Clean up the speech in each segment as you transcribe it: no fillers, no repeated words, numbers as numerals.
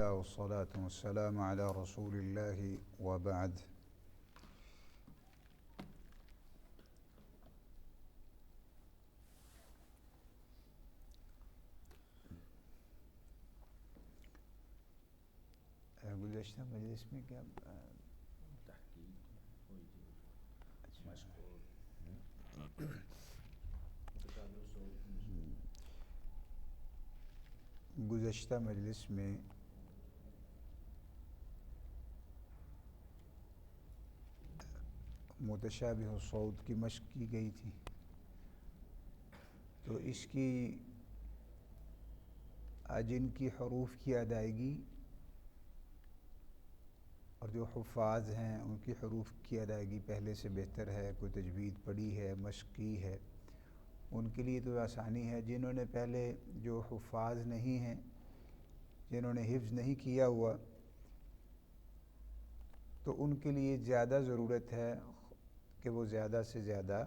لله والصلاة والسلام على رسول الله وبعد. گزشتہ مجلس میں کیا گزشتہ مجلس میں متشابہ الصوت کی مشق کی گئی تھی، تو اس کی جن کی حروف کی ادائیگی اور جو حفاظ ہیں ان کی حروف کی ادائیگی پہلے سے بہتر ہے، کوئی تجوید پڑھی ہے، مشق کی ہے، ان کے لیے تو آسانی ہے. جنہوں نے پہلے جو حفاظ نہیں ہیں، جنہوں نے حفظ نہیں کیا ہوا، تو ان کے لیے زیادہ ضرورت ہے کہ وہ زیادہ سے زیادہ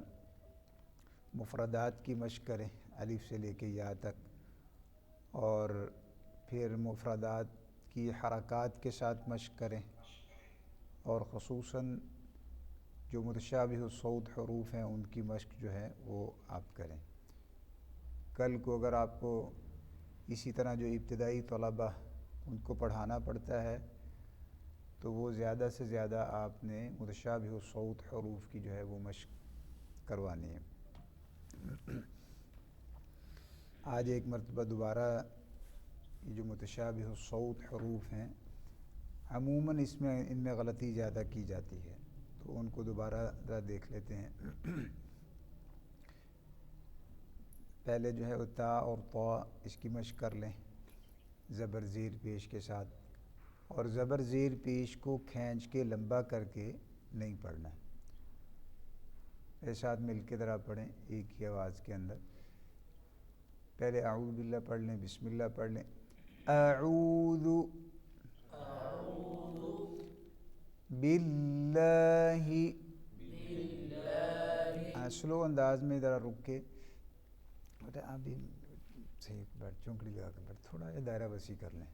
مفردات کی مشق کریں، الف سے لے کے یا تک، اور پھر مفردات کی حرکات کے ساتھ مشق کریں، اور خصوصاً جو متشابہ الصوت حروف ہیں ان کی مشق جو ہے وہ آپ کریں. کل کو اگر آپ کو اسی طرح جو ابتدائی طلبہ ان کو پڑھانا پڑتا ہے تو وہ زیادہ سے زیادہ آپ نے متشابہ الصوت حروف کی جو ہے وہ مشق کروانی ہے. آج ایک مرتبہ دوبارہ یہ جو متشابہ الصوت حروف ہیں، عموماً ان میں غلطی زیادہ کی جاتی ہے، تو ان کو دوبارہ ذرا دیکھ لیتے ہیں. پہلے جو ہے تا اور طا اس کی مشق کر لیں زبر زیر پیش کے ساتھ، اور زبر زیر پیش کو کھینچ کے لمبا کر کے نہیں پڑھنا ہے. میرے ساتھ مل کے ذرا پڑھیں ایک ہی آواز کے اندر. پہلے اعوذ باللہ پڑھ لیں، بسم اللہ پڑھ لیں. اعوذ باللہ، سلو انداز میں ذرا رک کے بیٹا آپ بھی صحیح بیٹھ، چونکڑی لگا کے بیٹھ، تھوڑا یہ دائرہ وسیع کر لیں،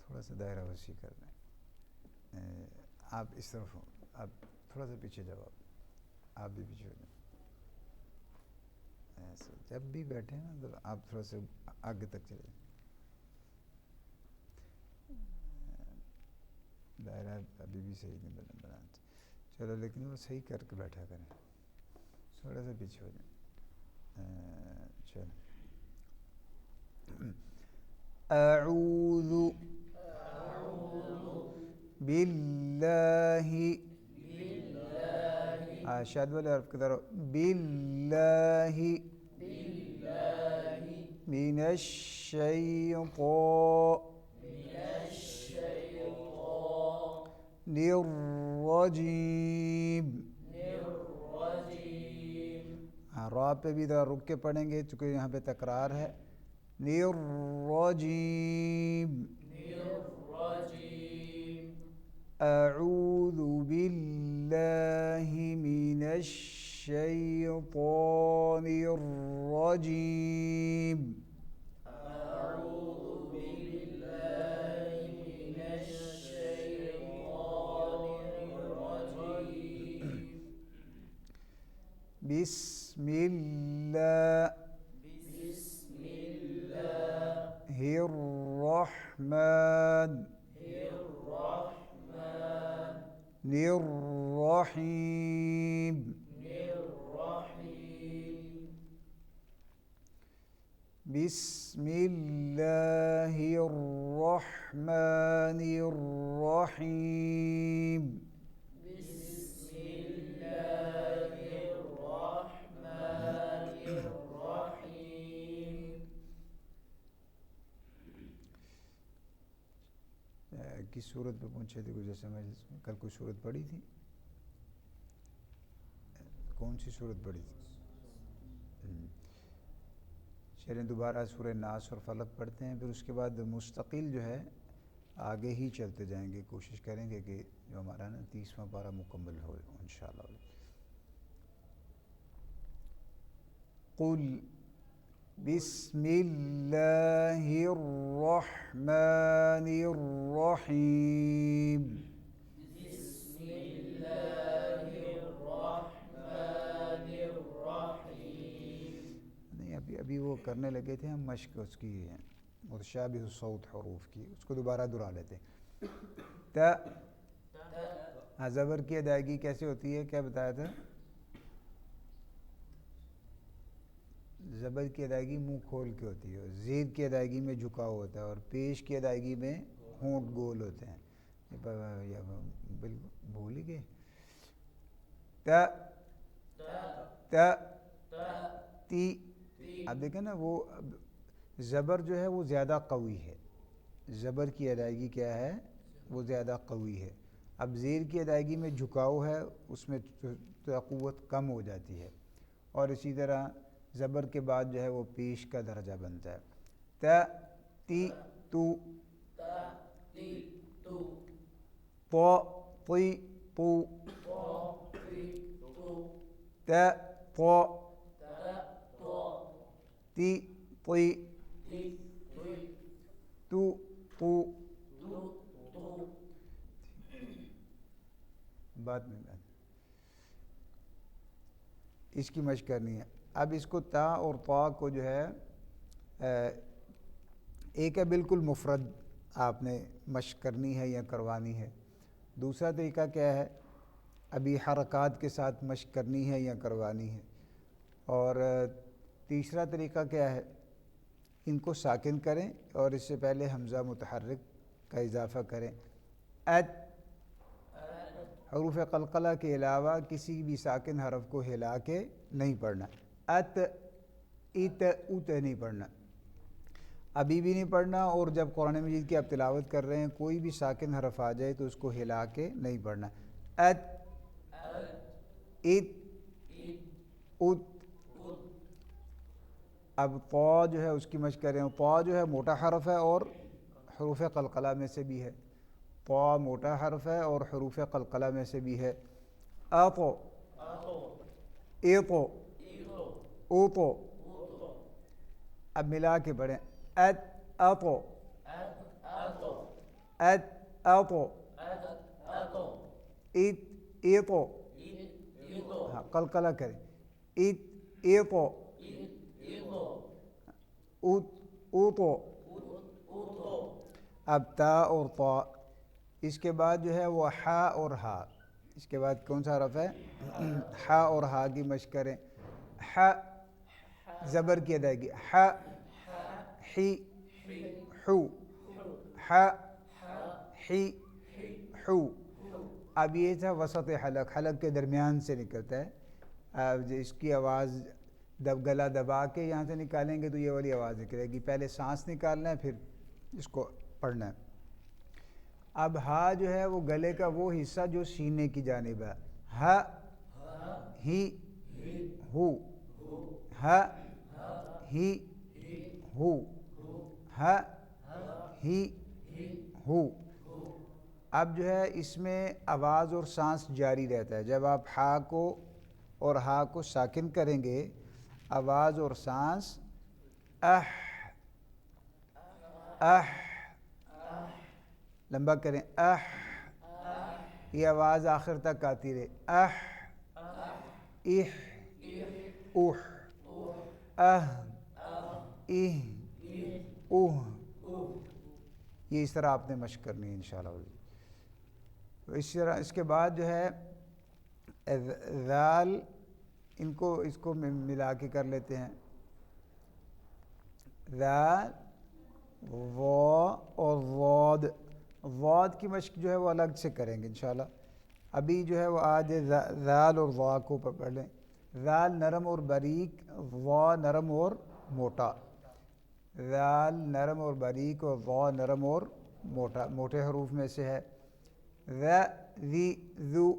تھوڑا سا دائرہ وسیع کر لیں. آپ اس طرف ہو، آپ تھوڑا سا پیچھے جاؤ، آپ بھی پیچھے ہو جائیں. ایسے جب بھی بیٹھیں نا تو آپ تھوڑا سا آگے تک چلے جائیں. دائرہ ابھی بھی صحیح نہیں بنا، چلو لیکن وہ صحیح کر کے بیٹھا کریں، تھوڑا سا پیچھے ہو جائیں. چلو. اعوذ باللہ، شاد والے حرف کی طرف، باللہ من الشیطان الرجیم. را پہ بھی ذرا رک کے پڑھیں گے چونکہ یہاں پہ تکرار ہے. الرجیم. اعوذ باللہ من الشیطان الرجیم. بسم اللہ الرحمن الرحیم. بسم اللہ الرحمن الرحیم. کس صورت پہ پہنچے تھے گزشتہ مجلس میں؟ کل کوئی صورت پڑھی تھی؟ کون سی صورت پڑھی تھی؟ چلیں دوبارہ سورہ ناس اور فلق پڑھتے ہیں، پھر اس کے بعد مستقل جو ہے آگے ہی چلتے جائیں گے. کوشش کریں گے کہ جو ہمارا نا 30واں پارہ مکمل ہو انشاءاللہ. قل بسم اللہ الرحمن الرحیم. نہیں ابھی وہ کرنے لگے تھے ہم مشق اس کی متشابہ الصوت حروف کی، اس کو دوبارہ دہرا لیتے ہیں. زبر کی ادائیگی کیسے ہوتی ہے، کیا بتایا تھا؟ زبر کی ادائیگی منہ کھول کے ہوتی ہے، زیر کی ادائیگی میں جھکاؤ ہوتا ہے، اور پیش کی ادائیگی میں ہونٹ گول ہوتے ہیں. بالکل بھول ہی گئے. تی. اب دیکھیں نا وہ زبر جو ہے وہ زیادہ قوی ہے، زبر کی ادائیگی کیا ہے، وہ زیادہ قوی ہے. اب زیر کی ادائیگی میں جھکاؤ ہے، اس میں قوت کم ہو جاتی ہے، اور اسی طرح زبر کے بعد جو ہے وہ پیش کا درجہ بنتا ہے. تی تو. تی تو. تی تی. تو بات میں اس کی مشق کرنی ہے. اب اس کو تا اور طا کو جو ہے ایک ہے بالکل مفرد آپ نے مشق کرنی ہے یا کروانی ہے. دوسرا طریقہ کیا ہے، ابھی حرکات کے ساتھ مشق کرنی ہے یا کروانی ہے. اور تیسرا طریقہ کیا ہے، ان کو ساکن کریں اور اس سے پہلے حمزہ متحرک کا اضافہ کریں. ات. حروف قلقلہ کے علاوہ کسی بھی ساکن حرف کو ہلا کے نہیں پڑھنا. ات ات ات نہیں پڑھنا، ابھی بھی نہیں پڑھنا، اور جب قرآن مجید کی آپ تلاوت کر رہے ہیں کوئی بھی ساکن حرف آ جائے تو اس کو ہلا کے نہیں پڑھنا. ات ات ات. اب طا جو ہے اس کی مشق کریں. طا جو ہے موٹا حرف ہے اور حروف قلقلہ میں سے بھی ہے. طا موٹا حرف ہے اور حروف قلقلہ میں سے بھی ہے. اطو ایطو اوطو. اب ملا کے پڑھیں. ات اطو ات اطو ایت ایطو. ہاں قلقلہ کریں. ایت ایطو اوت اوطو. اب تا اور طا. اس کے بعد جو ہے وہ حا اور ہا. اس کے بعد کون سا حرف ہے؟ حا اور ہا کی مشق کریں. حا زبر کی ادائیگی. حا حی حو. حا حی حو. اب یہ تھا وسط حلق، حلق کے درمیان سے نکلتا ہے. اب اس کی آواز گلا دبا کے یہاں سے نکالیں گے تو یہ والی آواز نکلے گی. پہلے سانس نکالنا ہے پھر اس کو پڑھنا ہے. اب ہا جو ہے وہ گلے کا وہ حصہ جو سینے کی جانب ہے. ہا ہی ہو. ہا ہی ہو. ہا ہی ہو. اب جو ہے اس میں آواز اور سانس جاری رہتا ہے. جب آپ ہا کو اور ہا کو ساکن کریں گے آواز اور سانس اح اح. لمبا کریں. اح. یہ آواز آخر تک آتی رہے. اح اح اوح اہ اہ اوہ. یہ اس طرح آپ نے مشق کرنی ہے انشاءاللہ. اس طرح اس کے بعد جو ہے ذال، اس کو ملا کے کر لیتے ہیں. ذال وا اور ضاد. ضاد کی مشق جو ہے وہ الگ سے کریں گے انشاءاللہ. ابھی جو ہے وہ آج ذال اور وا کو پڑھ لیں. ذال نرم اور باریک، وا نرم اور موٹا. ذال نرم اور باریک اور وا نرم اور موٹا، موٹے حروف میں سے ہے. ذا ذی ذو.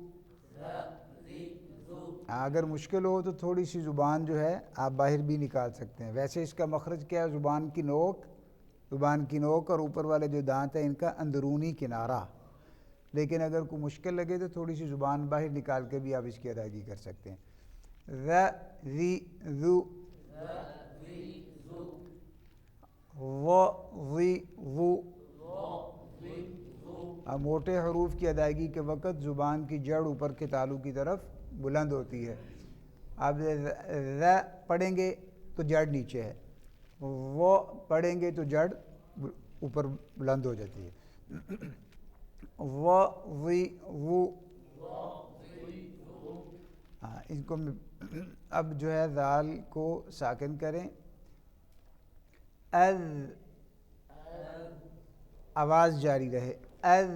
اگر مشکل ہو تو تھوڑی سی زبان جو ہے آپ باہر بھی نکال سکتے ہیں. ویسے اس کا مخرج کیا ہے؟ زبان کی نوک اور اوپر والے جو دانت ہیں ان کا اندرونی کنارہ. لیکن اگر کوئی مشکل لگے تو تھوڑی سی زبان باہر نکال کے بھی آپ اس کی ادائیگی کر سکتے ہیں. ذا ذی ذو. ض ضو. اب موٹے حروف کی ادائیگی کے وقت زبان کی جڑ اوپر کے تالو کی طرف بلند ہوتی ہے. اب ذ پڑھیں گے تو جڑ نیچے ہے، وہ پڑھیں گے تو جڑ اوپر بلند ہو جاتی ہے. و وی وو. ہاں ان کو اب جو ہے ذال کو ساکن کریں. اذ آواز جاری رہے. اذ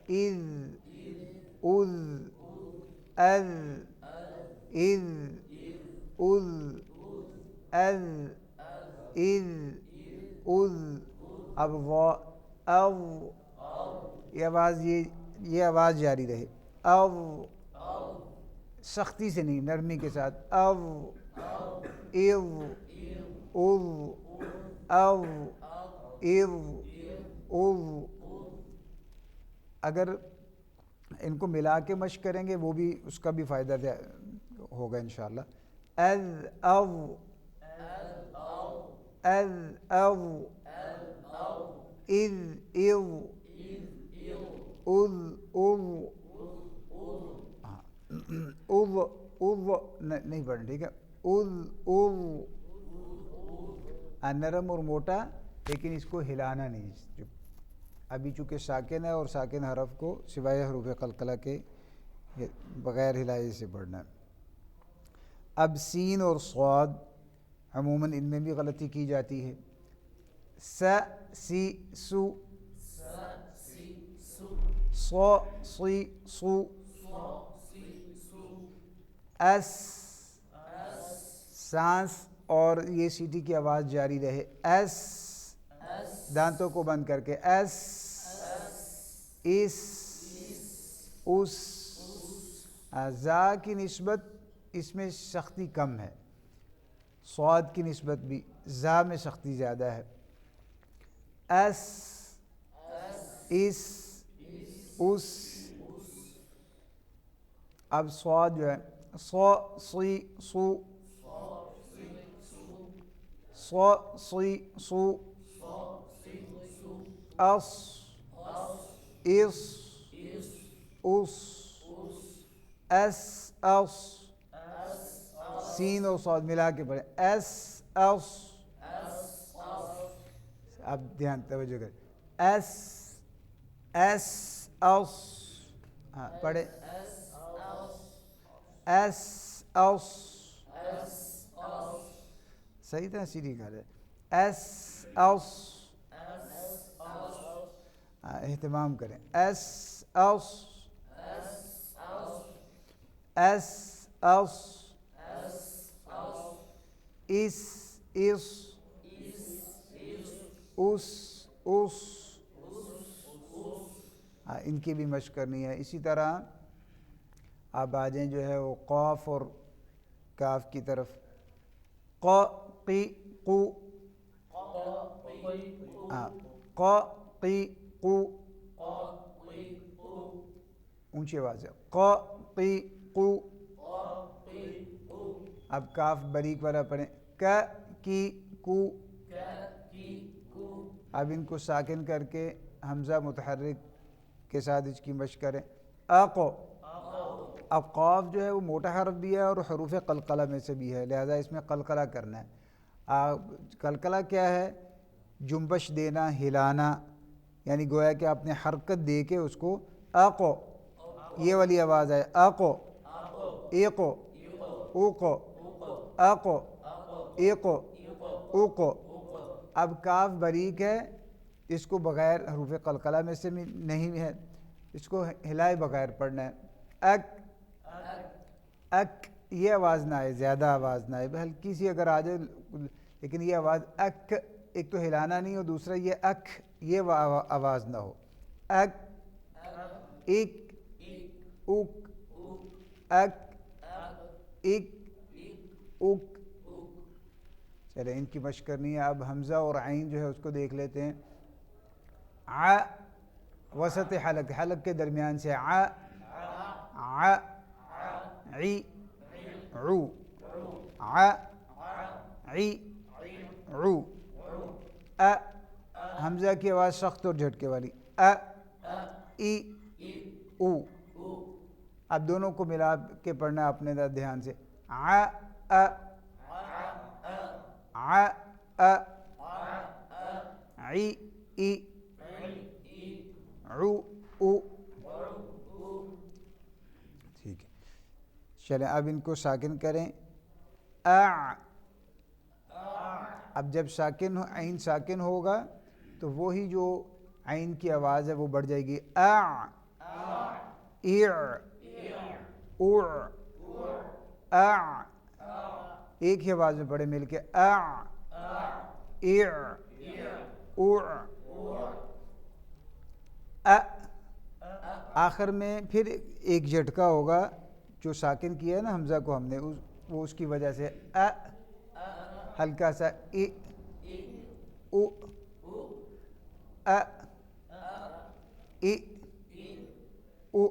اذ اذ اذ اذ اذ اذ اذ اذ. اب وا او، یہ آواز جاری رہے. او سختی سے نہیں، نرمی کے ساتھ. او اذ اذ او اذ اذ. اگر ان کو ملا کے مشق کریں گے وہ بھی، اس کا بھی فائدہ ہوگا انشاءاللہ. اذ او اذ او اذ اذ اذ اذ اذ نہیں پڑھنا، ٹھیک ہے. اذ اذ نرم اور موٹا، لیکن اس کو ہلانا نہیں. ابھی چونکہ ساکن ہے اور ساکن حرف کو سوائے حروف قلقلہ کے بغیر ہلائے سے پڑھنا ہے. اب سین اور صاد عموماً ان میں بھی غلطی کی جاتی ہے. س سی سو، صو صی صو. اس سانس اور یہ سیٹی کی آواز جاری رہے. اس دانتوں کو بند کر کے. اس اس اس. زا کی نسبت اس میں سختی کم ہے، صاد کی نسبت بھی زا میں سختی زیادہ ہے. اس اس اس. اب صاد جو ہے صو صی صو، صو صی صو. اس اس اس اس اس. سین اور صاد ملا کے پڑھیں. اس اس. اب دھیان توجہ کریں. اس اس اس. ہاں پڑھیں. اس اس. صحیح طرح سیدھی کھا رہے. اس اس. اہتمام کریں. اس اس اس اس. اس اس اس اس. ان کی بھی مشق کرنی ہے. اسی طرح آپ آ جائیں جو ہے وہ قاف اور کاف کی طرف. ق قی قو. ق قی قو. اونچی آواز ہے. ق قی قو. اب کاف باریک والا پڑھیں. ک کی کو. اب ان کو ساکن کر کے حمزہ متحرک کے ساتھ اس کی مشق کریں. اقو. اب قاف جو ہے وہ موٹا حرف بھی ہے اور حروف قلقلہ میں سے بھی ہے، لہذا اس میں قلقلہ کرنا ہے. قلقلہ کیا ہے؟ جنبش دینا، ہلانا، یعنی گویا کہ آپ نے حرکت دے کے اس کو اقو، یہ والی آواز ہے. اقو ایقو اوقو اقو ایقو اوقو. اب کاف باریک ہے، اس کو بغیر حروف قلقلہ میں سے نہیں ہے، اس کو ہلائے بغیر پڑھنا ہے. اک اک. یہ آواز نہ آئے، زیادہ آواز نہ آئے، ہلکی سی اگر آ جائے، لیکن یہ آواز اک، ایک تو ہلانا نہیں، اور دوسرا یہ اک، یہ آواز نہ ہو. اک ایک اوک اک ایک اوک. چلے ان کی مشق کرنی ہے. اب حمزہ اور عین جو ہے اس کو دیکھ لیتے ہیں. ع وسط حلق کے درمیان سے. ع ع عی عو. ع عی عو. حمزہ کی آواز سخت اور جھٹکے والی، ای، او۔ اب دونوں کو ملا کے پڑھنا ہے اپنے دھیان سے، عی، ای، عو، او۔ ٹھیک ہے، چلیں اب ان کو ساکن کریں، اب جب ساکن عین ساکن ہوگا تو وہی جو عین کی آواز ہے وہ بڑھ جائے گی، ایک ہی آواز میں پڑھے مل کے، آخر میں پھر ایک جھٹکا ہوگا جو ساکن کیا ہے نا حمزہ کو ہم نے، وہ اس کی وجہ سے ہلکا سا او، او۔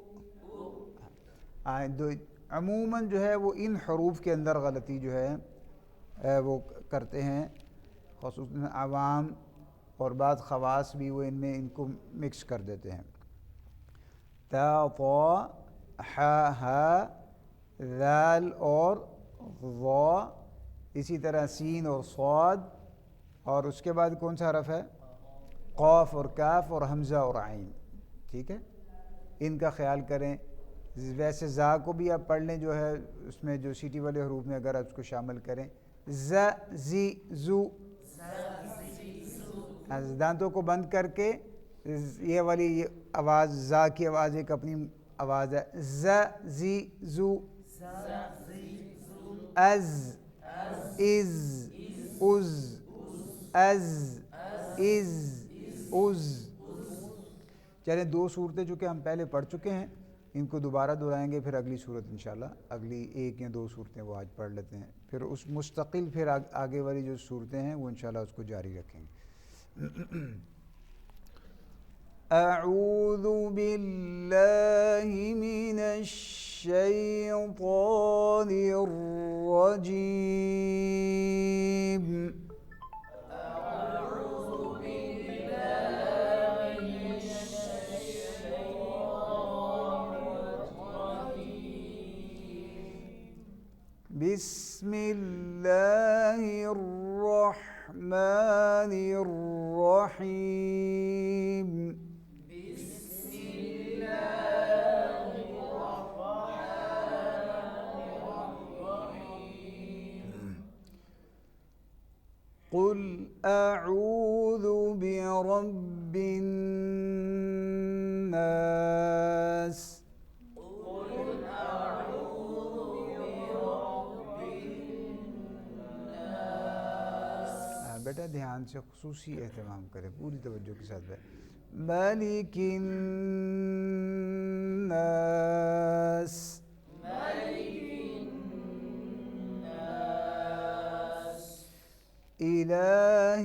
عموماً جو ہے وہ ان حروف کے اندر غلطی جو ہے وہ کرتے ہیں، خصوصاً عوام اور بعض خواص بھی، وہ ان کو مکس کر دیتے ہیں، تا، طا، حا، ہا، ذال اور ظا، اسی طرح سین اور صاد، اور اس کے بعد کون سا حرف ہے، قاف اور کاف اور حمزہ اور عین، ٹھیک ہے، ان کا خیال کریں۔ ویسے زا کو بھی آپ پڑھ لیں، جو ہے اس میں جو سیٹی والے حروف میں اگر آپ اس کو شامل کریں، ز، زی، زو، دانتوں کو بند کر کے یہ والی آواز زا کی آواز ایک اپنی آواز ہے، ز، زی، زو، از، از، از، از، از، از۔ چلیں دو صورتیں جو کہ ہم پہلے پڑھ چکے ہیں ان کو دوبارہ دہرائیں گے، پھر اگلی صورت انشاءاللہ اگلی ایک یا دو صورتیں وہ آج پڑھ لیتے ہیں، پھر اس مستقل پھر آگے والی جو صورتیں ہیں وہ انشاءاللہ اس کو جاری رکھیں گے۔ اعوذ باللہ من الشیطان الرجیم، بسم اللہ الرحمن الرحیم، قل اعوذ برب الناس، بیٹا دھیان سے خصوصی اہتمام کریں، پوری توجہ کے ساتھ مالک الناس، الہ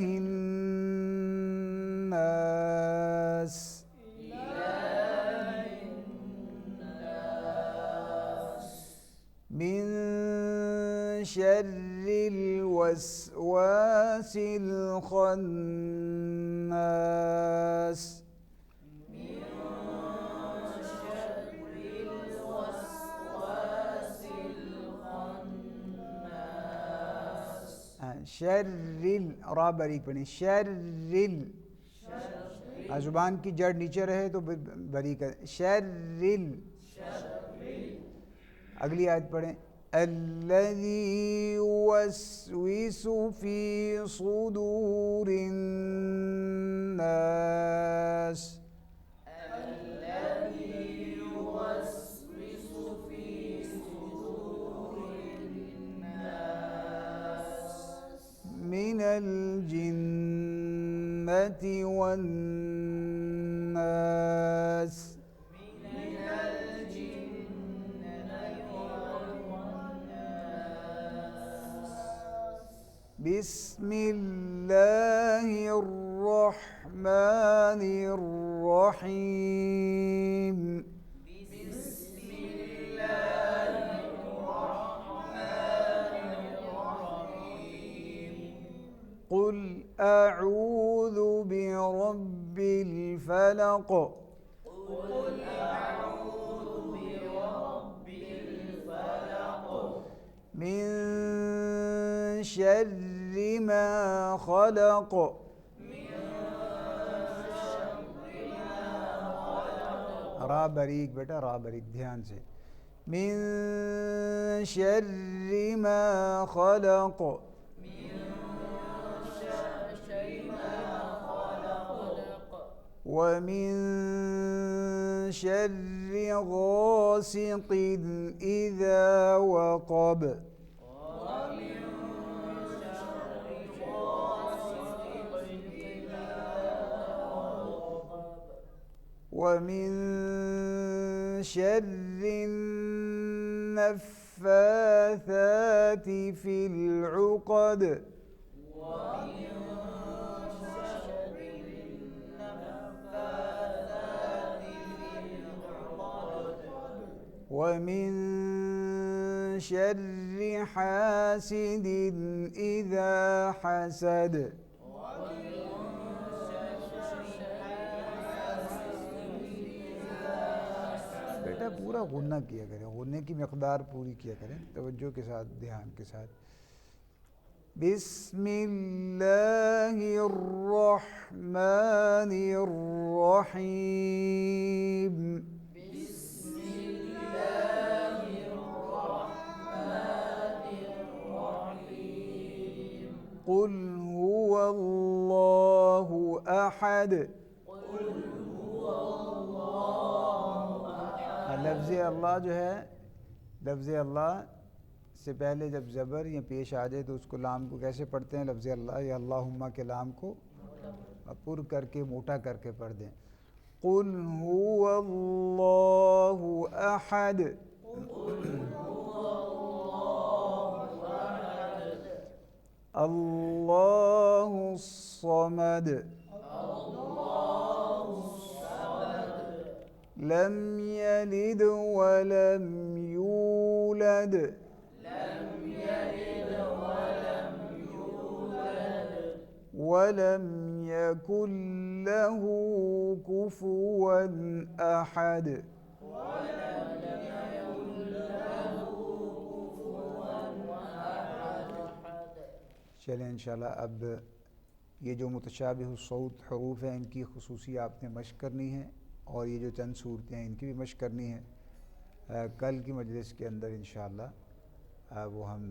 الناس، من شر الوسواس الخناس، شر را باریک پڑھیں، شر زبان کی جڑ نیچے رہے تو باریک ہے، شر، اگلی آیت پڑھیں، الذی یوسوس فی صدور الناس، من الجنة والناس، بسم اللہ الرحمن الرحیم، قل أعوذ برب الفلق من شر ما خلق را باریک بیٹا، را باریک دھیان سے. من شر ما خلق ومن شر غاسق إذا وقب ومن شر النفاثات في العقد ومن شر حاسد إذا حسد. بیٹا پورا غنہ کیا کریں، غنے کی مقدار پوری کیا کریں، توجہ کے ساتھ، دھیان کے ساتھ. بسم اللہ الرحمن الرحیم. قل هو اللہ احد. لفظ اللہ جو ہے، لفظ اللہ سے پہلے جب زبر یا پیش آ جائے تو اس کو لام کو کیسے پڑھتے ہیں؟ لفظ اللہ یا اللہم کے لام کو پر کر کے موٹا کر کے پڑھ دیں. قل هو اللہ احد. اللہ الصمد. لم يلد ولم يولد ولم يكن له كفوا أحد. چلیں انشاءاللہ اب یہ جو متشابہ الصوت حروف ہیں ان کی خصوصی آپ نے مشق کرنی ہے، اور یہ جو چند صورتیں ہیں ان کی بھی مشق کرنی ہے. کل کی مجلس کے اندر انشاءاللہ وہ ہم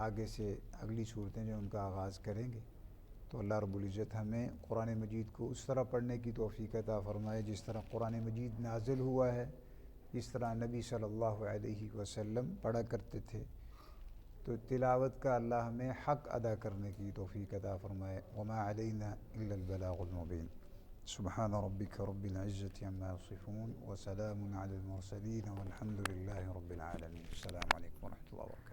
آگے سے اگلی صورتیں جو ان کا آغاز کریں گے. تو اللہ رب العزت ہمیں قرآن مجید کو اس طرح پڑھنے کی توفیق عطا فرمائے جس طرح قرآن مجید نازل ہوا ہے، جس طرح نبی صلی اللہ علیہ وسلم پڑھا کرتے تھے. تو تلاوت کا اللہ ہمیں حق ادا کرنے کی توفیق عطا فرمائے. وما علینا الا البلاغ المبین. سبحان ربک رب العزة عما یصفون وسلام علی المرسلین والحمد للہ رب العالمین. السلام علیکم ورحمۃ اللہ وبرکاتہ.